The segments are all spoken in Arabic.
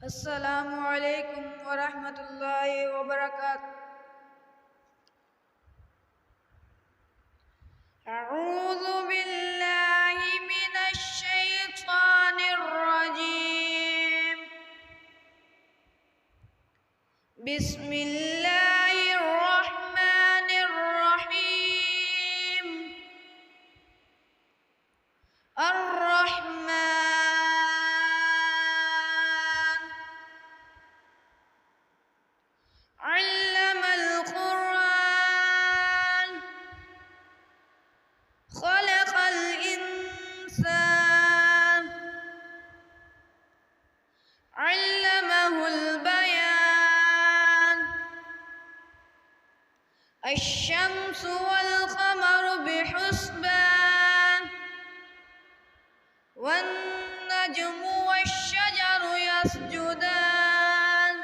السلام عليكم ورحمة الله وبركاته. أعوذ بالله من الشيطان الرجيم. بسم الله الرحمن الرحيم. الرحمن علم القرآن خلق الإنسان علمه البيان. الشمس والقمر بحسبان والنجم والشجر يسجدان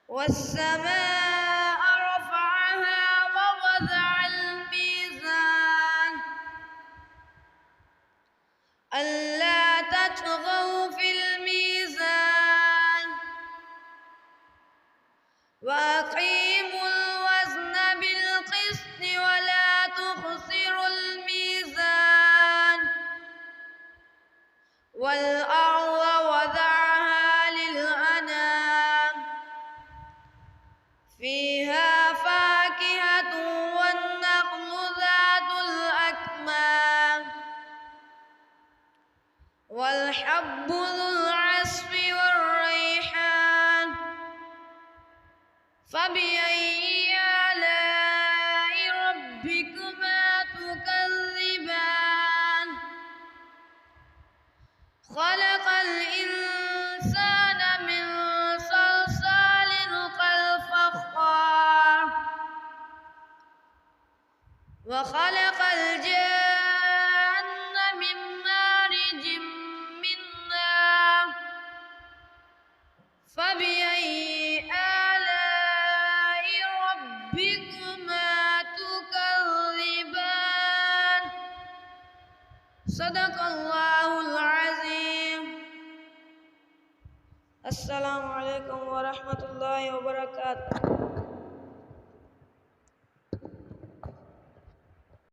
والسماء رفعها ووضع الميزان ألا تطغوا في الميزان وأقيموا الوزن بالقسط ولا تخسروا الميزان والأرض وضعها للأنام فيها فاكهة والنخل ذات الأكمام والحب ذو العصف والريحان فبأي آلاء ربكما تكذبان خلق الإنسان من صلصال كالفخار وخلق الجن من مارج من نار فبأي آلاء ربكما تكذبان صدق الله العظيم. السلام عليكم ورحمة الله وبركاته.